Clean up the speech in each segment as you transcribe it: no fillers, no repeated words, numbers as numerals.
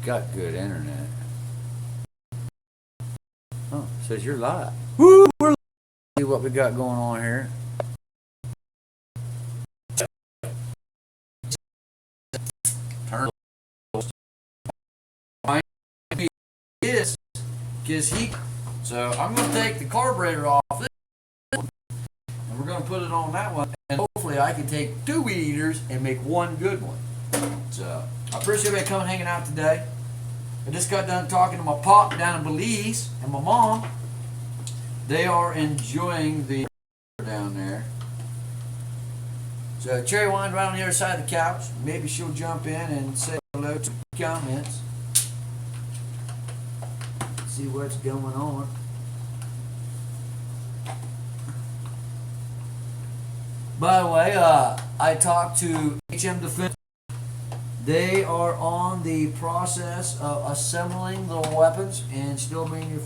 got good internet. Oh, it says you're live. Woo! We're live. See what we got going on here. Turn this gives heat. So I'm going to take the carburetor off this one, and we're going to put it on that one, and hopefully I can take 2 weed eaters and make 1 good one. So I appreciate everybody coming hanging out today. I just got done talking to my pop down in Belize and my mom. They are enjoying the down there. So Cherry Wine's right on the other side of the couch. Maybe she'll jump in and say hello to comments. See what's going on. By the way, I talked to HM Defense. They are on the process of assembling the weapons and still being your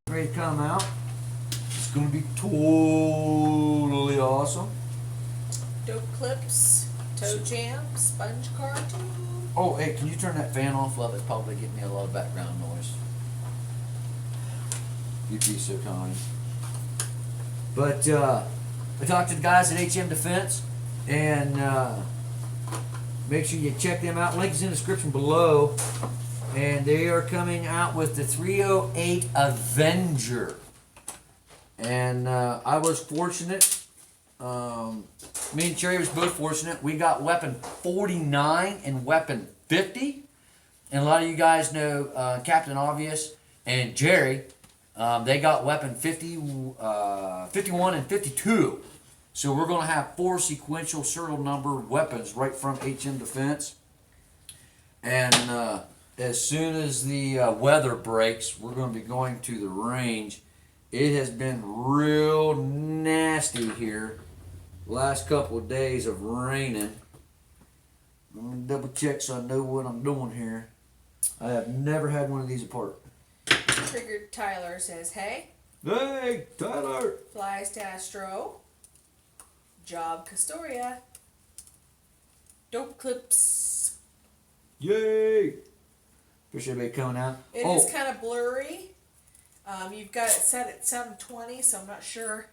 ready to come out. It's going to be totally awesome. Dope clips, toe jam, sponge cartoon. Oh, hey, can you turn that fan off? Love, it's probably getting me a lot of background noise. You'd be so kind. But I talked to the guys at HM Defense, and make sure you check them out. Link is in the description below. And they are coming out with the 308 Avenger. And I was fortunate. Me and Cherry was both fortunate. We got weapon 49 and weapon 50. And a lot of you guys know Captain Obvious and Jerry. They got weapon 50, 51 and 52. So we're going to have 4 sequential serial number weapons right from HM Defense. And as soon as the weather breaks, we're going to be going to the range. It has been real nasty here. Last couple of days of raining. Let me double check so I know what I'm doing here. I have never had one of these apart. Triggered Tyler says, hey. Hey, Tyler. Flies to Astro. Job Castoria. Dope clips. Yay. Appreciate everybody coming out. It is kind of blurry. You've got it set at 720, so I'm not sure.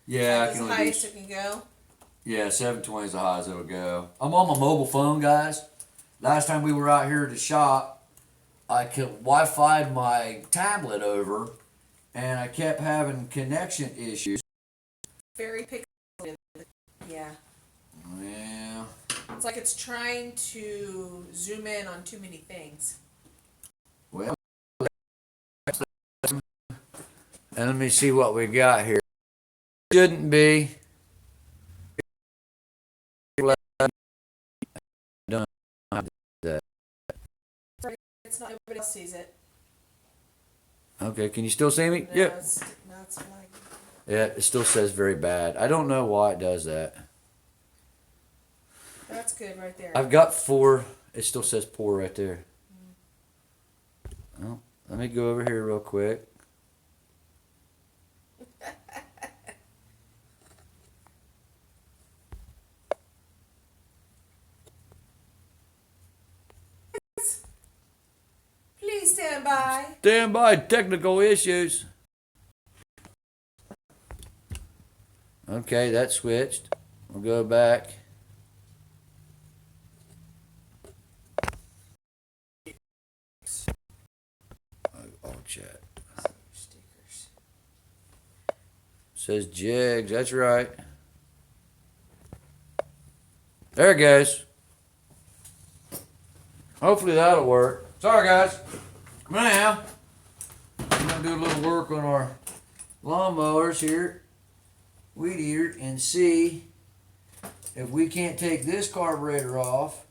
Yeah, that's as high as it can go. Yeah, 720 is the highest it'll go. I'm on my mobile phone, guys. Last time we were out here at the shop, I Wi-Fi'd my tablet over, and I kept having connection issues. Very pixelated. Yeah. Yeah. It's like it's trying to zoom in on too many things. Well, and let me see what we got here. Shouldn't be. It's not, everybody else sees it. Okay, can you still see me? No, Yep. it's flagging. Yeah, it still says very bad. I don't know why it does that. That's good right there. I've got 4. It still says poor right there. Well, let me go over here real quick. Please stand by. Stand by, technical issues. Okay, that switched. We'll go back. Oh, chat. Stickers. Says jigs, that's right. There it goes. Hopefully that'll work. Sorry, guys. Now, I'm going to do a little work on our lawnmowers here, weed eater, and see if we can't take this carburetor off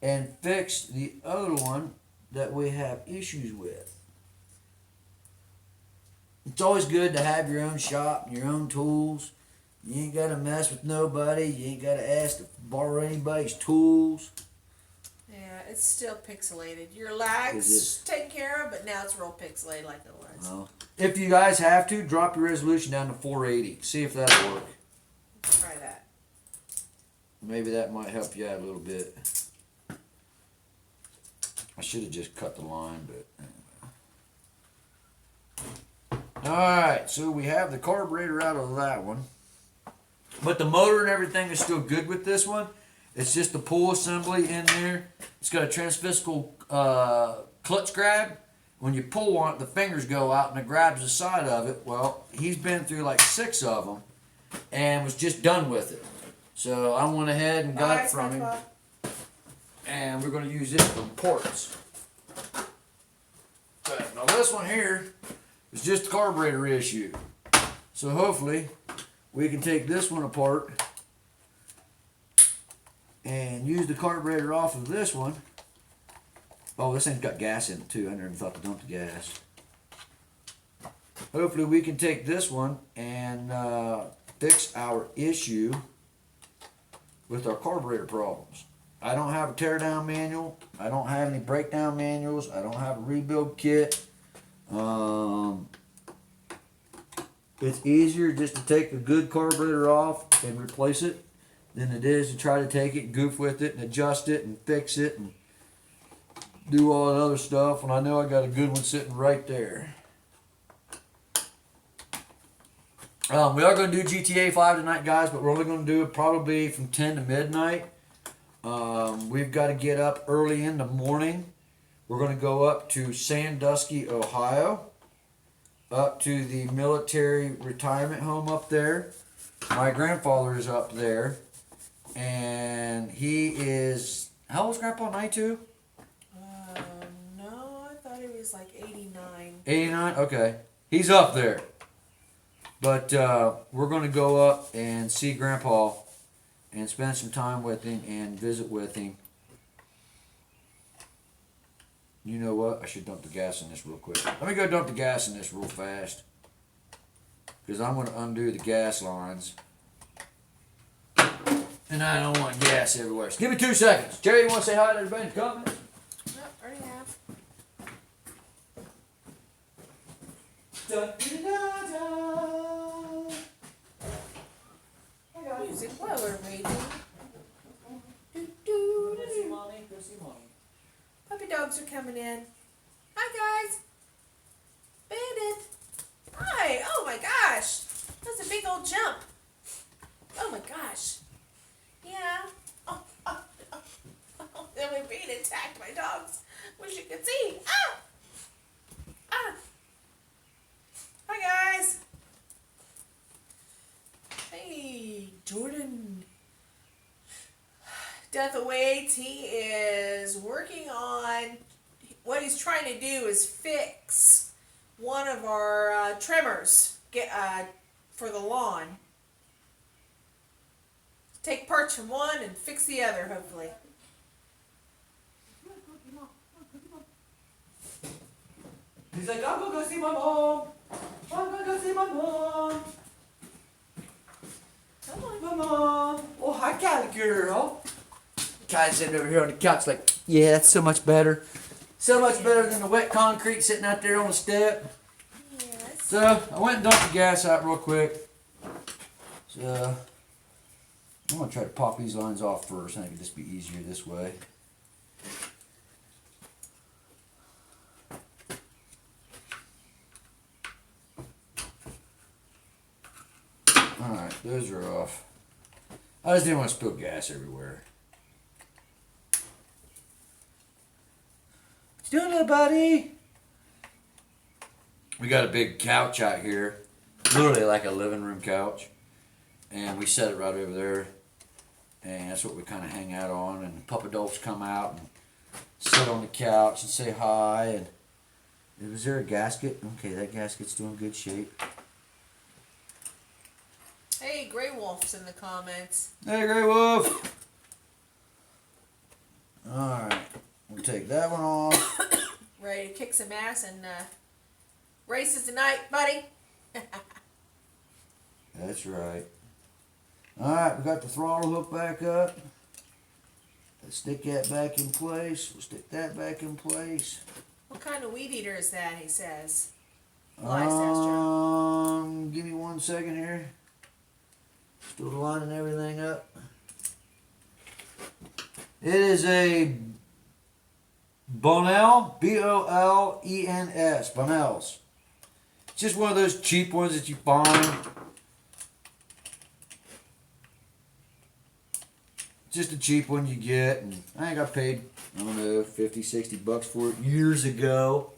and fix the other one that we have issues with. It's always good to have your own shop and your own tools. You ain't got to mess with nobody. You ain't got to ask to borrow anybody's tools. Yeah, it's still pixelated. Your lag's taken care of, but now it's real pixelated like it was. Well, if you guys have to, drop your resolution down to 480. See if that'll work. Try that. Maybe that might help you out a little bit. I should have just cut the line, but anyway. Alright, so we have the carburetor out of that one. But the motor and everything is still good with this one. It's just the pull assembly in there. It's got a transfiscal clutch grab. When you pull on it, the fingers go out and it grabs the side of it. Well, he's been through like 6 of them and was just done with it. So I went ahead and got it from him. And we're going to use it for parts. But now this one here is just a carburetor issue. So hopefully we can take this one apart and use the carburetor off of this one. Oh, this thing's got gas in it too. I never thought to dump the gas. Hopefully we can take this one and fix our issue with our carburetor problems. I don't have a teardown manual. I don't have any breakdown manuals. I don't have a rebuild kit. It's easier just to take a good carburetor off and replace it than it is to try to take it and goof with it and adjust it and fix it and do all that other stuff when I know I got a good one sitting right there. We are going to do GTA 5 tonight, guys, but we're only going to do it probably from 10 to midnight. We've got to get up early in the morning. We're going to go up to Sandusky, Ohio, up to the military retirement home up there. My grandfather is up there, and he is, how old is Grandpa, 92? No, I thought he was like 89. 89? Okay. He's up there. But we're going to go up and see Grandpa and spend some time with him and visit with him. You know what? I should dump the gas in this real quick. Let me go dump the gas in this real fast. Because I'm going to undo the gas lines. And I don't want gas everywhere. So give me 2 seconds. Jerry, you want to say hi to everybody in the comments? No, already have. Music while we're waiting. Do, do, do, do. Go see mommy. Puppy dogs are coming in. Hi, guys. Bandit. Hi. Oh, my gosh. That's a big old jump. Oh, my gosh. Yeah. Oh, oh, oh, oh. I'm being attacked by dogs. Wish you could see. Ah! Ah! Hi, guys. Hey, Jordan. Death awaits. He is working on, what he's trying to do is fix one of our trimmers for the lawn. Take parts from one and fix the other, hopefully. He's like, I'm going to go see my mom. I'm going to go see my mom. Come on. My mom. Oh, hi, Cali girl. Kylie's sitting over here on the couch like, yeah, that's so much better. So much better than the wet concrete sitting out there on the step. Yes. So, I went and dumped the gas out real quick. So, I'm going to try to pop these lines off first. I think it'd just be easier this way. Alright, those are off. I just didn't want to spill gas everywhere. What you doing, little buddy? We got a big couch out here. Literally like a living room couch. And we set it right over there. And that's what we kind of hang out on. And the puppy dogs come out and sit on the couch and say hi. And was there a gasket? Okay, that gasket's still in good shape. Hey, Grey Wolf's in the comments. Hey, Grey Wolf. Alright, we'll take that one off. Ready to kick some ass and races tonight, buddy. That's right. Alright, we got the throttle hook back up. Let's stick that back in place. We'll stick that back in place. What kind of weed eater is that, he says? Elias asked John. Give me 1 second here. Still lining everything up. It is a Bonnell, Bolens, Bonnell's. It's just one of those cheap ones that you find. Just a cheap one you get, and I think I paid, I don't know, 50, 60 bucks for it years ago.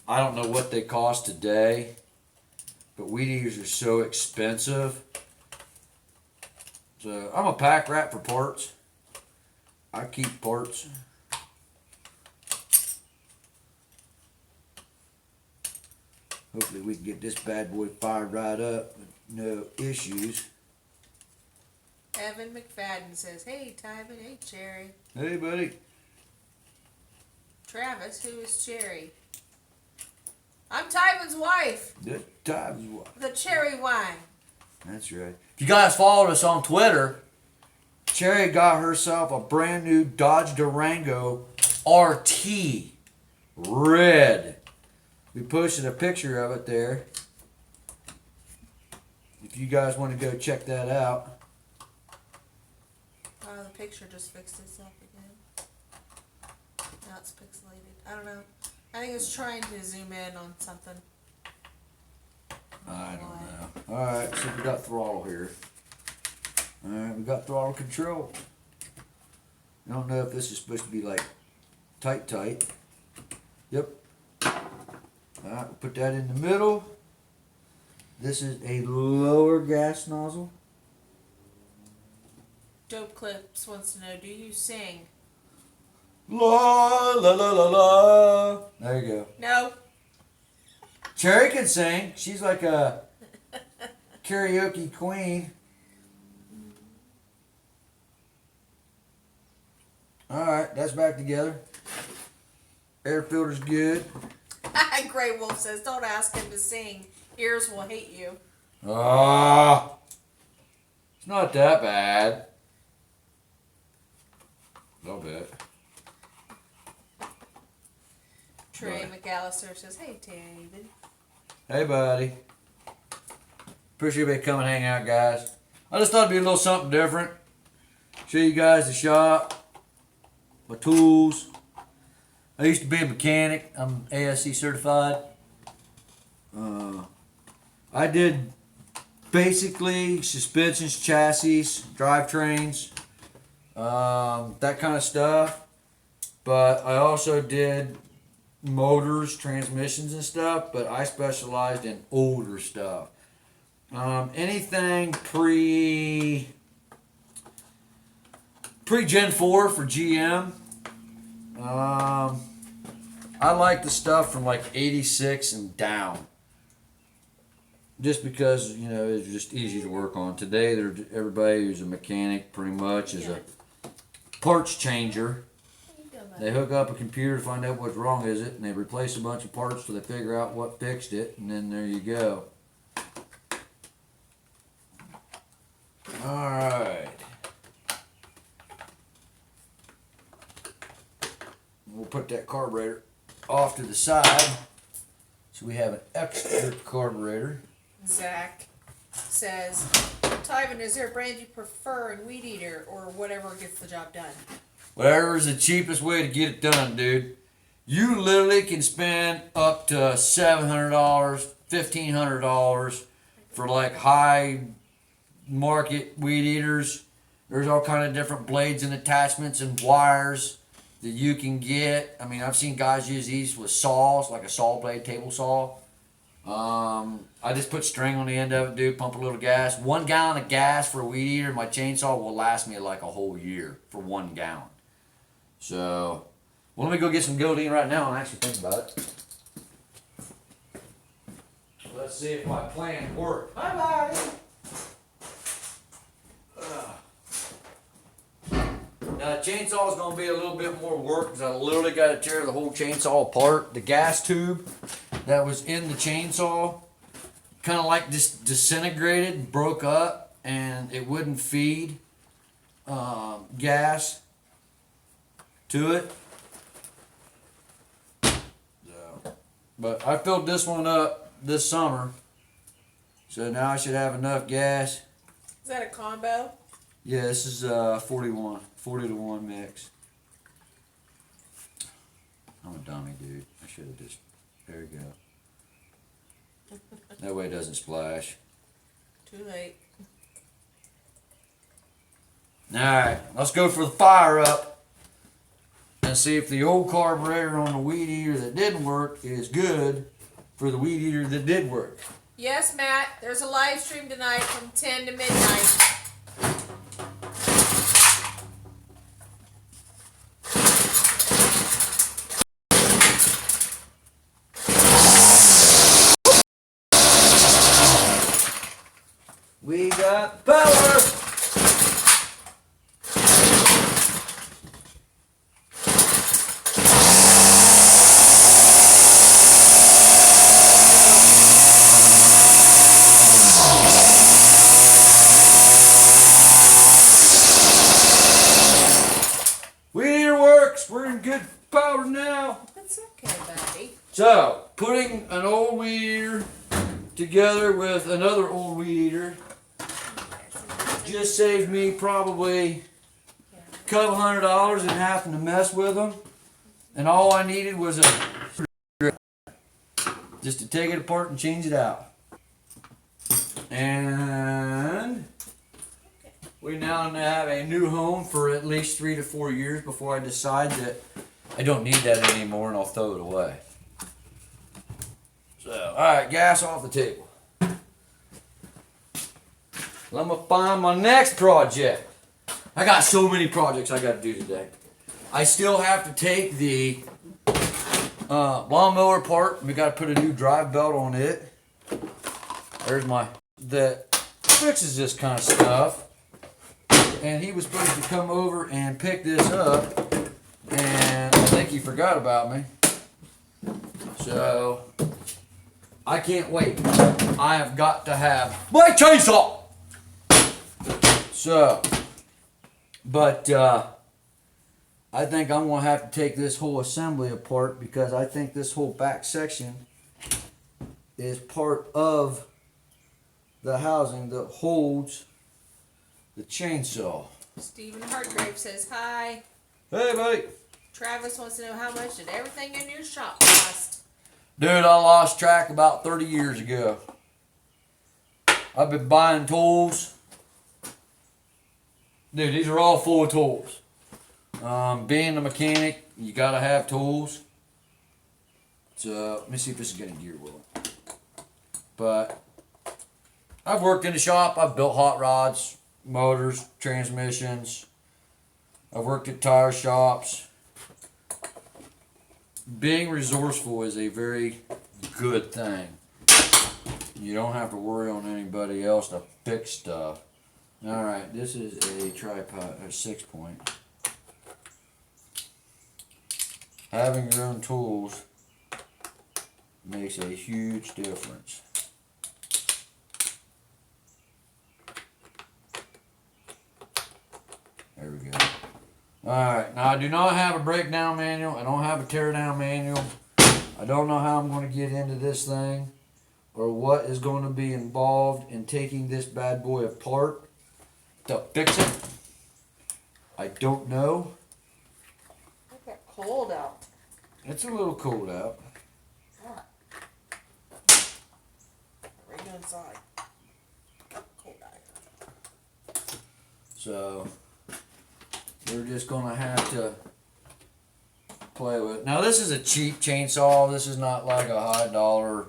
I don't know what they cost today, but weed eaters are so expensive. So I'm a pack rat for parts. I keep parts. Hopefully we can get this bad boy fired right up with no issues. Evan McFadden says, hey, Tyvan, hey, Cherry. Hey, buddy. Travis, who is Cherry? I'm Tyvan's wife. The time's what? The cherry wine. That's right. If you guys followed us on Twitter, Cherry got herself a brand new Dodge Durango RT. Red. We posted a picture of it there. If you guys want to go check that out. Oh, the picture just fixed itself again. Now it's pixelated. I don't know. I think it's trying to zoom in on something. I don't know. Alright, so we got throttle here. Alright, we got throttle control. I don't know if this is supposed to be like tight. Yep. Alright, we'll put that in the middle. This is a lower gas nozzle. Dope Clips wants to know, do you sing? La la la la la. There you go. No. Cherry can sing. She's like a karaoke queen. Alright, that's back together. Air filter's good. Grey Wolf says, don't ask him to sing. Ears will hate you. Ah, it's not that bad. A little bit. Trey Right. McAllister says, hey, David. Hey, buddy. Appreciate you coming hang out, guys. I just thought it'd be a little something different. Show you guys the shop, my tools. I used to be a mechanic. I'm ASC certified. I did basically suspensions, chassis, drivetrains, that kind of stuff. But I also did motors, transmissions, and stuff. But I specialized in older stuff. Anything pre Gen 4 for GM. I like the stuff from like 86 and down. Just because, you know, it's just easy to work on. Today, everybody who's a mechanic pretty much is a parts changer. They hook up a computer to find out what's wrong with it, and they replace a bunch of parts till they figure out what fixed it, and then there you go. Alright. We'll put that carburetor off to the side so we have an extra carburetor. Zach says, Tyvan, is there a brand you prefer in Weed Eater or whatever gets the job done? Whatever is the cheapest way to get it done, dude. You literally can spend up to $700, $1,500 for like high market weed eaters. There's all kind of different blades and attachments and wires that you can get. I mean, I've seen guys use these with saws, like a saw blade, table saw. I just put string on the end of it, dude, pump a little gas. 1 gallon of gas for a weed eater, my chainsaw will last me like a whole year for 1 gallon. So, well, let me go get some Goldine right now and actually think about it. Let's see if my plan worked. Bye-bye. Now, the chainsaw is going to be a little bit more work because I literally got to tear the whole chainsaw apart. The gas tube that was in the chainsaw kind of like just disintegrated, broke up, and it wouldn't feed gas to it. So, but I filled this one up this summer, so now I should have enough gas. Is that a combo? Yeah, this is 40 to 1 mix. I'm a dummy, dude. I should have just, there you go. That way it doesn't splash. Too late. Alright, let's go for the fire up and see if the old carburetor on the weed eater that didn't work is good for the weed eater that did work. Yes, Matt. There's a live stream tonight from 10 to midnight. We got power! Weed eater works! We're in good power now! That's okay, buddy. So, putting an old weed eater together with another old weed eater just saved me probably a couple $100 in having to mess with them. And all I needed was a screwdriver just to take it apart and change it out. And we now have a new home for at least 3 to 4 years before I decide that I don't need that anymore and I'll throw it away. So, alright, gas off the table. I'm gonna find my next project. I got so many projects I gotta do today. I still have to take the lawnmower apart. We gotta put a new drive belt on it. There's that fixes this kind of stuff. And he was supposed to come over and pick this up. And I think he forgot about me. So, I can't wait. I have got to have my chainsaw! So, but I think I'm going to have to take this whole assembly apart because I think this whole back section is part of the housing that holds the chainsaw. Stephen Hartgrave says hi. Hey, buddy. Travis wants to know how much did everything in your shop cost? Dude, I lost track about 30 years ago. I've been buying tools. Dude, these are all full of tools. Being a mechanic, you gotta have tools. So, let me see if this is getting gear wheel. But, I've worked in the shop. I've built hot rods, motors, transmissions. I've worked at tire shops. Being resourceful is a very good thing. You don't have to worry on anybody else to fix stuff. Alright, this is a tripod, a 6-point. Having your own tools makes a huge difference. There we go. Alright, now I do not have a breakdown manual. I don't have a teardown manual. I don't know how I'm going to get into this thing or what is going to be involved in taking this bad boy apart to fix it. I don't know. It got cold out. It's a little cold out. Right inside. Cold out here. So we're just gonna have to play with it. Now this is a cheap chainsaw. This is not like a high dollar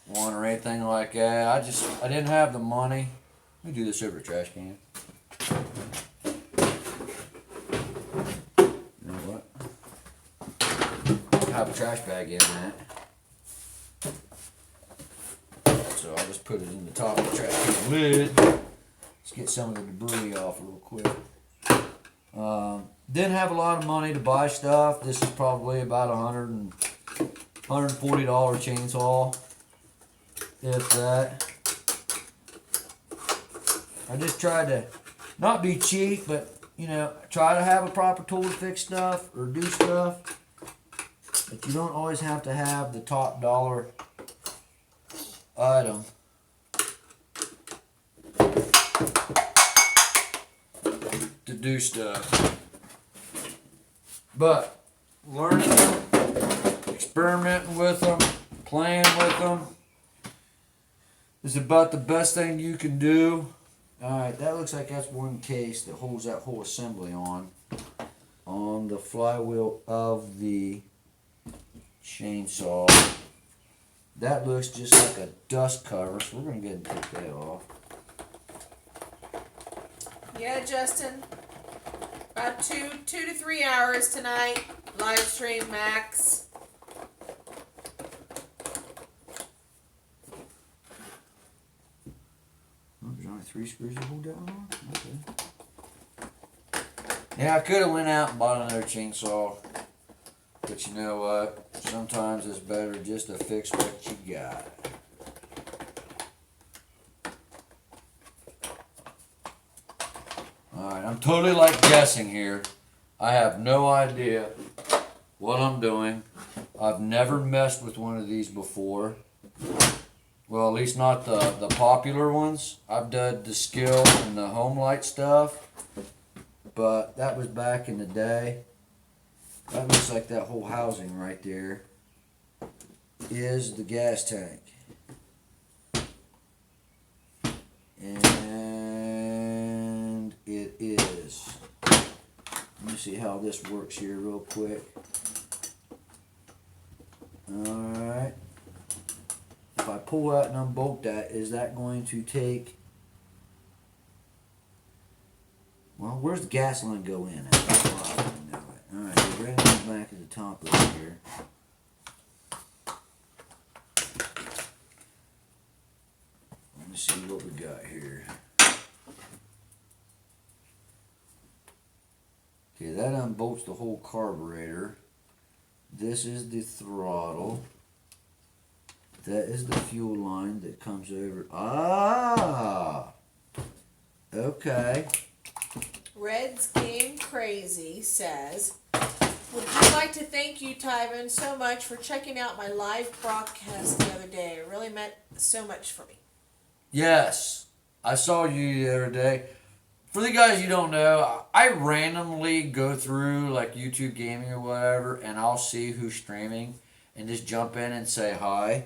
one or anything like that. I didn't have the money. Let me do this over a trash can. You know what? I have a trash bag in that. So I'll just put it in the top of the trash can lid. Let's get some of the debris off real quick. Didn't have a lot of money to buy stuff. This is probably about $140 chainsaw, if that. I just tried to not be cheap, but you know, try to have a proper tool to fix stuff or do stuff. But you don't always have to have the top dollar item. To do stuff. But learning experimenting with them, playing with them is about the best thing you can do. Alright, that looks like that's one case that holds that whole assembly on the flywheel of the chainsaw. That looks just like a dust cover, so we're going to go ahead and take that off. Yeah, Justin. About 2 to 3 hours tonight. Live stream max. Oh, there's only 3 screws to hold that on? Okay. Yeah, I could have went out and bought another chainsaw. But you know what? Sometimes it's better just to fix what you got. Alright, I'm totally like guessing here. I have no idea what I'm doing. I've never messed with one of these before. Well, at least not the popular ones. I've done the Skill and the Home Light stuff. But that was back in the day. That looks like that whole housing right there is the gas tank. And it is. Let me see how this works here real quick. Alright. If I pull out and unbolt that, is that going to take... Well, where's the gas line go in at? That's why I don't know it. Alright, so right on the back of the top over here. Let me see what we got here. Okay, that unbolts the whole carburetor. This is the throttle. That is the fuel line that comes over. Ah! Okay. Red's Game Crazy says, would you like to thank you, Tyvan, so much for checking out my live broadcast the other day. It really meant so much for me. Yes. I saw you the other day. For the guys you don't know, I randomly go through like YouTube gaming or whatever, and I'll see who's streaming and just jump in and say hi.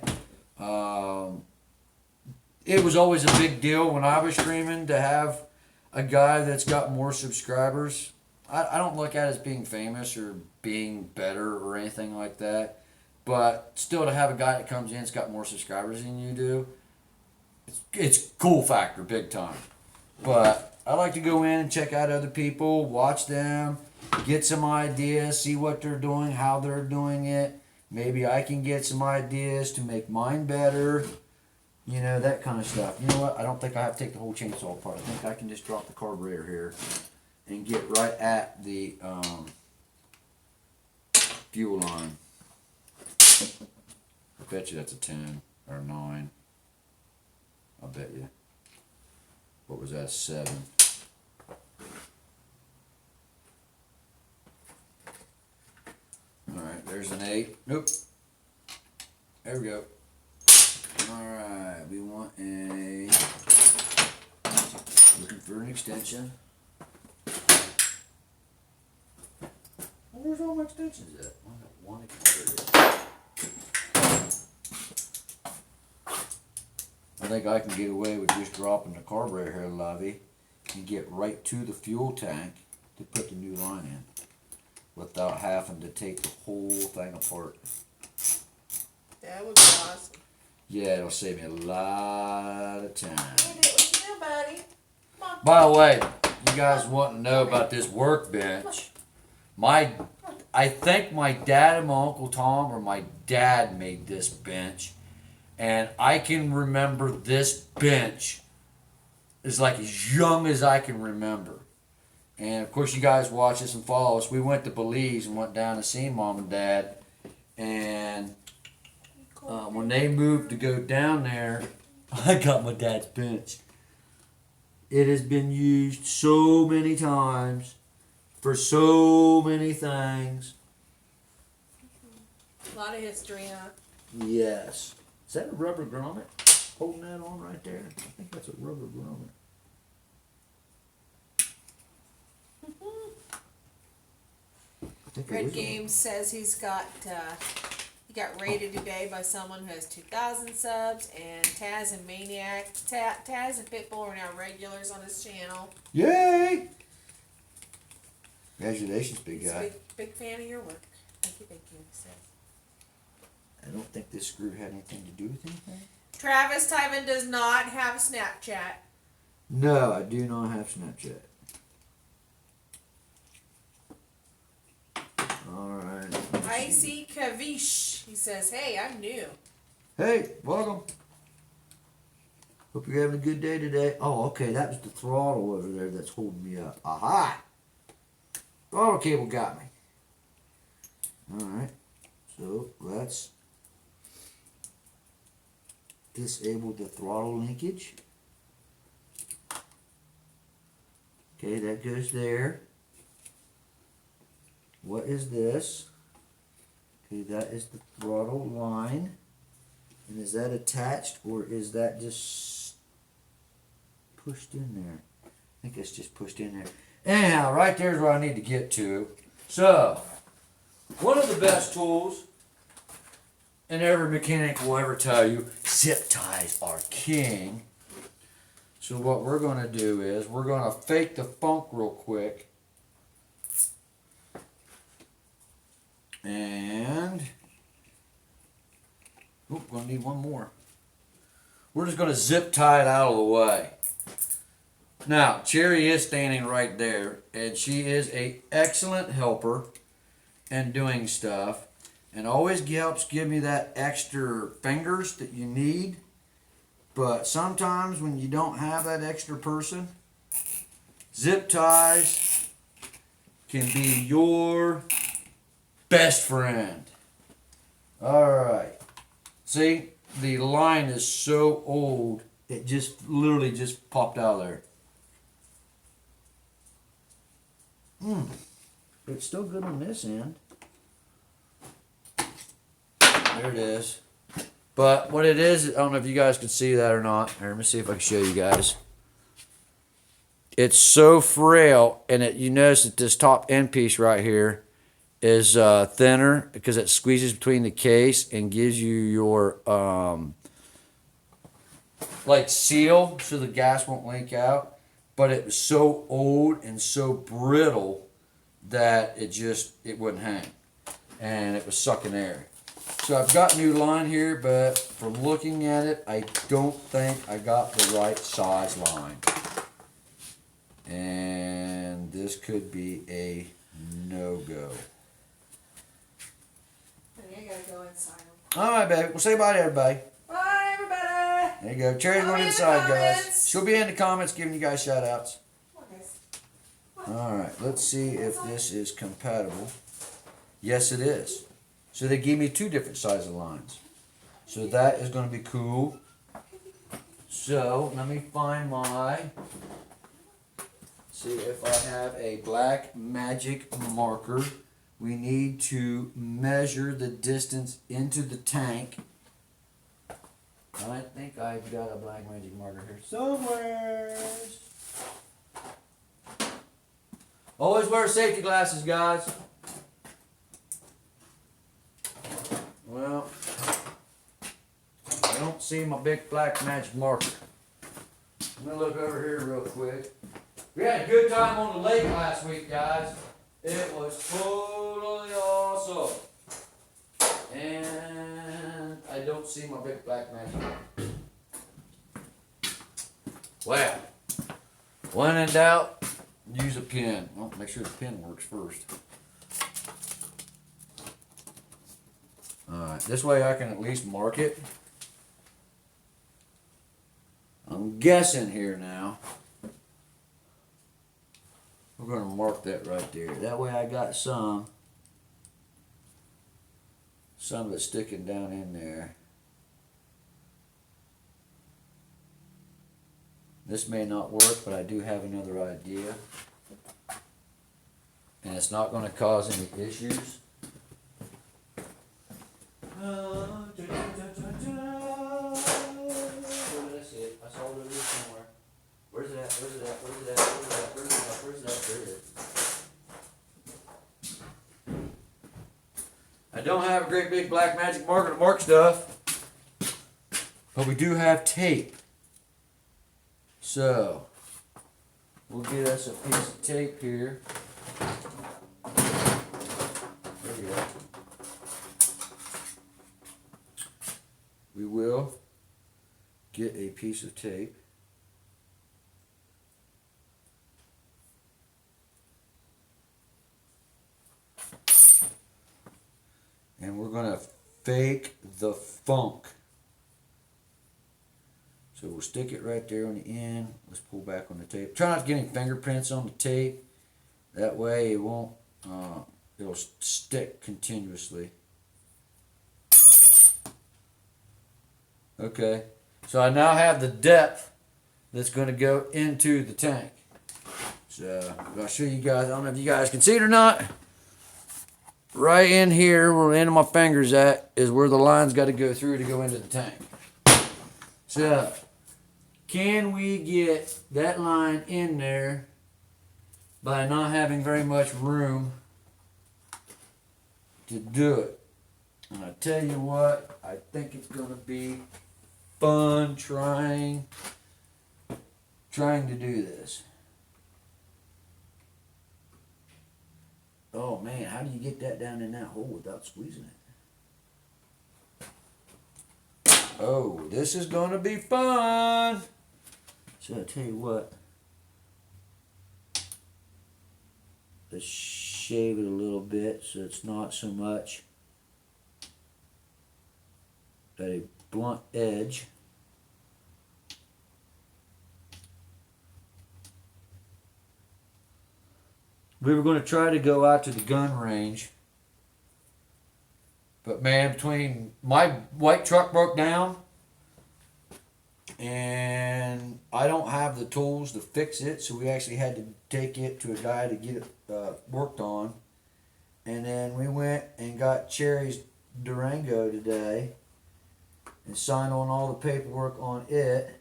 It was always a big deal when I was streaming to have a guy that's got more subscribers. I don't look at it as being famous or being better or anything like that, but still to have a guy that comes in that's got more subscribers than you do, it's cool factor big time. But I like to go in and check out other people, watch them, get some ideas, see what they're doing, how they're doing it. Maybe I can get some ideas to make mine better. You know, that kind of stuff. You know what? I don't think I have to take the whole chainsaw apart. I think I can just drop the carburetor here and get right at the fuel line. I bet you that's a 10 or a 9. I bet you. What was that? 7. Alright, there's an 8. Nope. There we go. Alright, we want a... Looking for an extension. Well, where's all my extensions at? I got one extension. I think I can get away with just dropping the carburetor here, Lovey, and get right to the fuel tank to put the new line in without having to take the whole thing apart. That would be awesome. Yeah, it'll save me a lot of time. You do what you do, buddy. Come on. By the way, you guys want to know about this workbench. I think my dad and my Uncle Tom or my dad made this bench. And I can remember this bench is like as young as I can remember. And of course you guys watch us and follow us. We went to Belize and went down to see Mom and Dad. And when they moved to go down there, I got my dad's bench. It has been used so many times for so many things. A lot of history, huh? Yes. Is that a rubber grommet holding that on right there? I think that's a rubber grommet. I think it Red is a- Game says he's got He got rated today by someone who has 2,000 subs, and Taz and Maniac, Taz and Pitbull are now regulars on his channel. Yay! Congratulations, big He's guy. a big fan of your work. Thank you, he says. I don't think this screw had anything to do with anything. Travis Tyvan does not have a Snapchat. No, I do not have Snapchat. Alright. Icy Kavish. He says, hey, I'm new. Hey, welcome. Hope you're having a good day today. Oh, okay, that was the throttle over there that's holding me up. Aha! Throttle cable got me. Alright, so let's disable the throttle linkage. Okay, that goes there. What is this? Okay, that is the throttle line. And is that attached or is that just pushed in there? I think it's just pushed in there. Anyhow, right there's where I need to get to. So, one of the best tools, and every mechanic will ever tell you, zip ties are king. So what we're going to do is, we're going to fake the funk real quick. And, we're going to need one more. We're just going to zip tie it out of the way. Now, Cherry is standing right there, and she is an excellent helper in doing stuff, and always helps give me that extra fingers that you need. But sometimes when you don't have that extra person, zip ties can be your best friend. Alright. See, the line is so old, it just literally just popped out of there. But it's still good on this end. There it is. But what it is, I don't know if you guys can see that or not. Here, let me see if I can show you guys. It's so frail, and you notice that this top end piece right here is thinner because it squeezes between the case and gives you your like seal so the gas won't leak out. But it was so old and so brittle that it wouldn't hang, and it was sucking air. So I've got new line here, but from looking at it, I don't think I got the right size line. And this could be a no-go. I gotta go inside. Alright, baby. Well, say bye to everybody. Bye, everybody. There you go. Cherry's going inside, guys. She'll be in the comments giving you guys shout-outs. Alright, let's see if this is compatible. Yes, it is. So they gave me two different size of lines. So that is going to be cool. So let me find see if I have a black magic marker. We need to measure the distance into the tank. I think I've got a black magic marker here somewhere. Always wear safety glasses, guys. Well, I don't see my big black magic marker. I'm gonna look over here real quick. We had a good time on the lake last week, guys. It was totally awesome. And I don't see my big black magic marker. Well, when in doubt, use a pen. Well, make sure the pen works first. Alright, this way I can at least mark it. I'm guessing here now. We're going to mark that right there. That way I got some of it sticking down in there. This may not work, but I do have another idea. And it's not going to cause any issues. Where did I see it? I saw it over here somewhere. Where's it at? Where's it at? Where's it at? Where's it at? Where's it at? Where's it at? There it is. I don't have a great big black magic marker to mark stuff, but we do have tape. So, we'll get us a piece of tape here. There we go. We will get a piece of tape. And we're going to fake the funk. So we'll stick it right there on the end. Let's pull back on the tape. Try not to get any fingerprints on the tape. That way it won't, it'll stick continuously. Okay. So I now have the depth that's going to go into the tank. So I'll show you guys. I don't know if you guys can see it or not. Right in here, where the end of my finger's at, is where the line's got to go through to go into the tank. So, can we get that line in there by not having very much room to do it? And I tell you what, I think it's going to be fun trying to do this. Oh man, how do you get that down in that hole without squeezing it? Oh, this is gonna be fun. So I tell you what, let's shave it a little bit so it's not so much at a blunt edge. We were going to try to go out to the gun range, but man, between my white truck broke down and I don't have the tools to fix it, so we actually had to take it to a guy to get it worked on. And then we went and got Cherry's Durango today and signed on all the paperwork on it.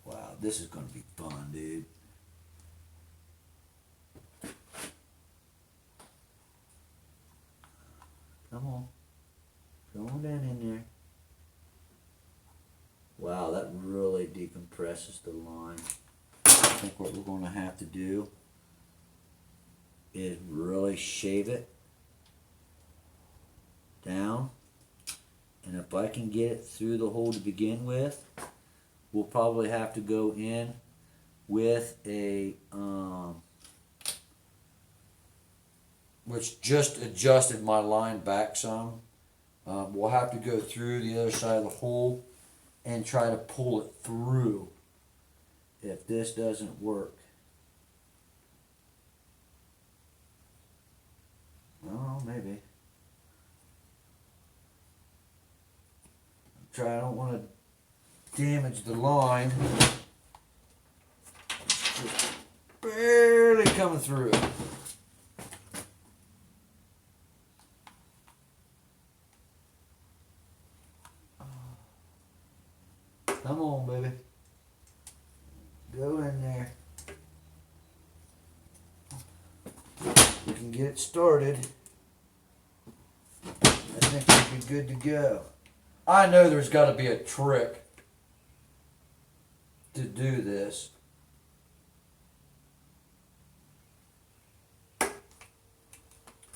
Wow, this is going to be fun, dude. Come on. Come on down in there. Wow, that really decompresses the line. I think what we're going to have to do is really shave it down. And if I can get it through the hole to begin with, we'll probably have to go in with a which just adjusted my line back some. We'll have to go through the other side of the hole and try to pull it through if this doesn't work. Oh, maybe. I don't want to damage the line. It's just barely coming through. Come on, baby. Go in there. We can get it started. I think we'll be good to go. I know there's got to be a trick to do this.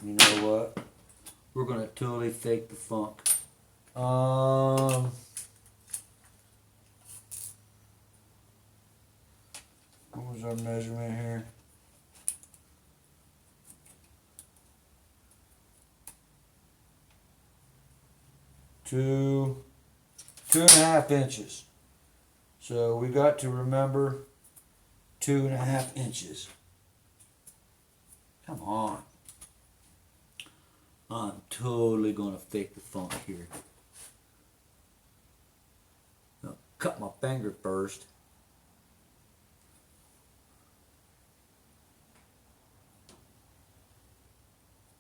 You know what? We're going to totally fake the funk. What was our measurement here? 2.5 inches. So we got to remember 2.5 inches. Come on. I'm totally gonna fake the funk here. I'll cut my finger first.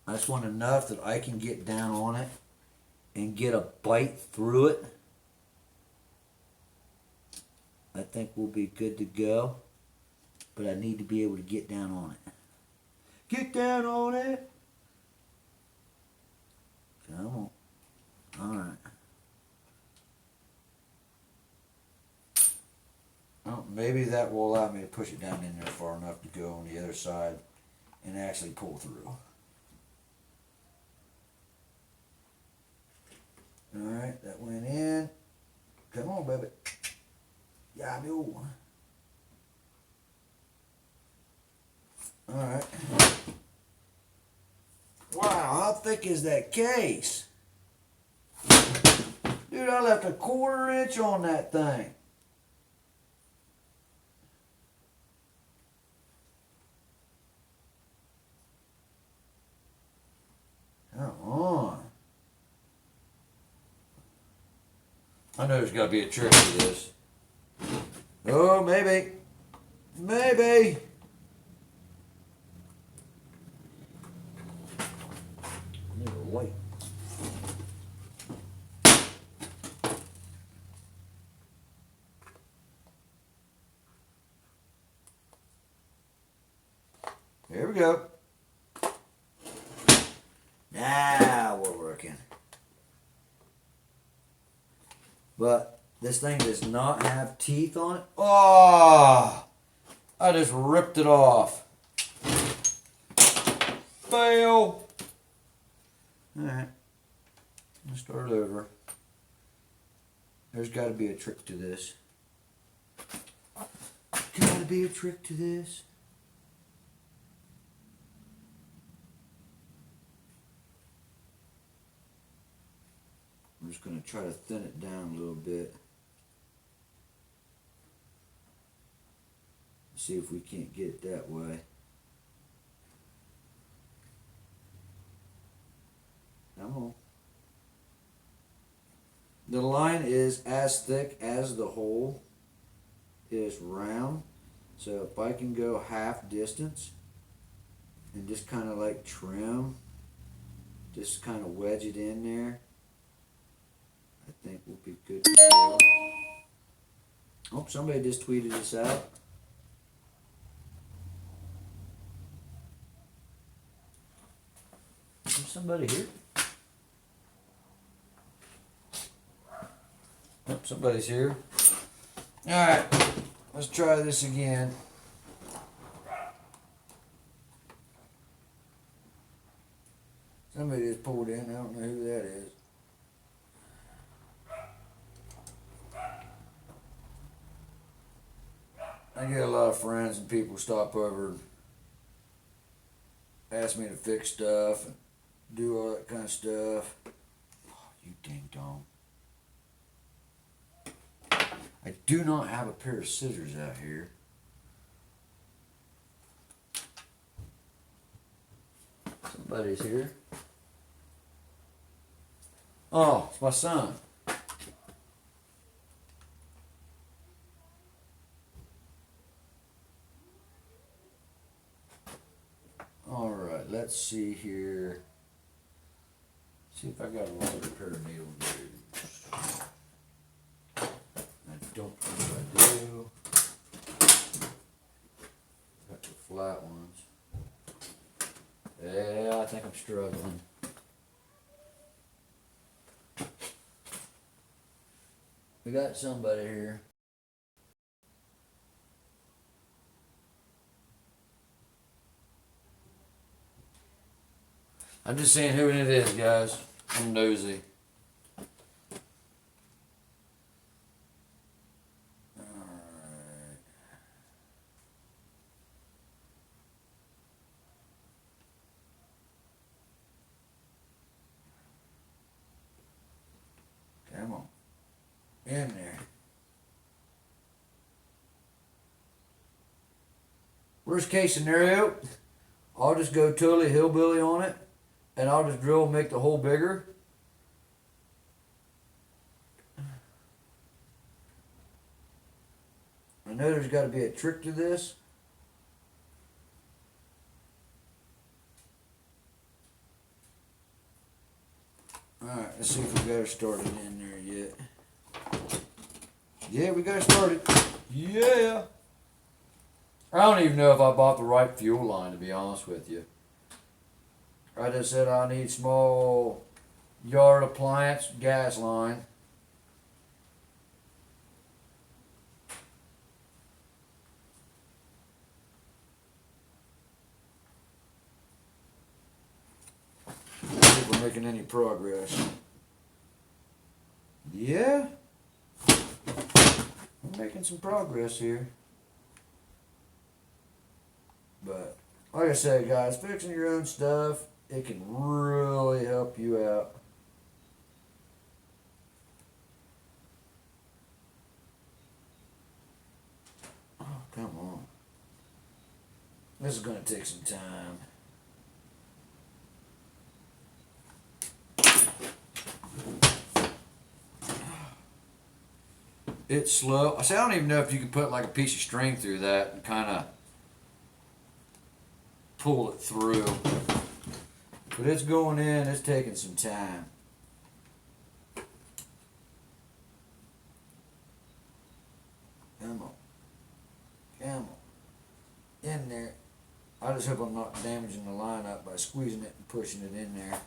I just want enough that I can get down on it and get a bite through it. I think we'll be good to go, but I need to be able to get down on it. Get down on it. Come on. Alright. Well, maybe that will allow me to push it down in there far enough to go on the other side and actually pull through. Alright, that went in. Come on, baby. Yeah, mule. Alright. Wow, how thick is that case? Dude, I left a 1/4 inch on that thing. Come on. I know there's got to be a trick to this. Oh, maybe. Maybe. Need a light. There we go. Now we're working. But this thing does not have teeth on it. Oh! I just ripped it off. Fail. Alright. Let's start over. There's got to be a trick to this. Got to be a trick to this. I'm just going to try to thin it down a little bit. See if we can't get it that way. Come on. The line is as thick as the hole is round. So if I can go half distance and just kind of like trim, just kind of wedge it in there, I think we'll be good to go. Oh, somebody just tweeted this out. There's somebody here. Oh, somebody's here. Alright, let's try this again. Somebody just pulled in. I don't know who that is. I get a lot of friends and people stop over and ask me to fix stuff and do all that kind of stuff. Oh, you ding dong. I do not have a pair of scissors out here. Somebody's here. Oh, it's my son. Alright, let's see here. See if I got a longer pair of needle nose. I don't think I do. Got the flat ones. Yeah, I think I'm struggling. We got somebody here. I'm just saying who it is, guys. I'm nosy. Alright. Come on. In there. Worst case scenario, I'll just go totally hillbilly on it. And I'll just drill and make the hole bigger. I know there's got to be a trick to this. Alright, let's see if we got her started in there yet. Yeah, we got her started. Yeah. I don't even know if I bought the right fuel line, to be honest with you. I just said I need small yard appliance gas line. See if we're making any progress. Yeah, we're making some progress here. But like I said, guys, fixing your own stuff, it can really help you out. Oh, come on. This is going to take some time. It's slow. I say, I don't even know if you can put like a piece of string through that and kind of pull it through. But it's going in, it's taking some time. Come on. Come on. In there. I just hope I'm not damaging the line up by squeezing it and pushing it in there.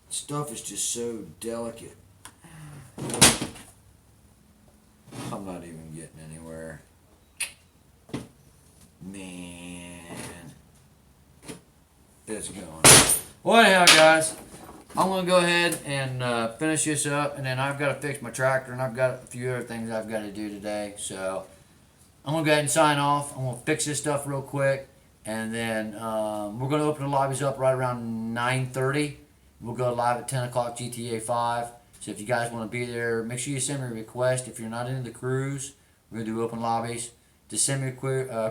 Stuff is just so delicate. I'm not even getting anywhere. Man. It's going. Well, anyhow, guys, I'm going to go ahead and finish this up, and then I've got to fix my tractor, and I've got a few other things I've got to do today. So I'm going to go ahead and sign off. I'm going to fix this stuff real quick, and then we're going to open the lobbies up right around 9:30. We'll go live at 10 o'clock GTA 5. So if you guys want to be there, make sure you send me a request. If you're not into the cruise, we're going to do open lobbies. Just send me a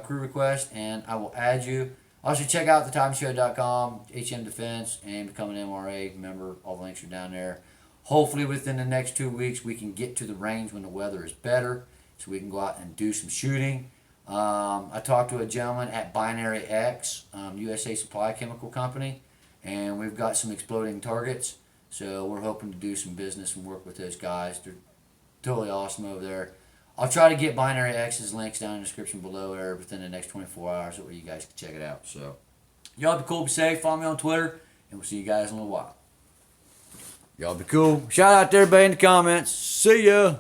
crew request, and I will add you. Also, check out theTIVANshow.com, HM Defense, and become an MRA member. All the links are down there. Hopefully, within the next 2 weeks, we can get to the range when the weather is better, so we can go out and do some shooting. I talked to a gentleman at Binary X, USA Supply Chemical Company, and we've got some exploding targets. So we're hoping to do some business and work with those guys. They're totally awesome over there. I'll try to get Binary X's links down in the description below there within the next 24 hours so you guys can check it out. So y'all be cool, be safe. Follow me on Twitter, and we'll see you guys in a little while. Y'all be cool. Shout out to everybody in the comments. See ya.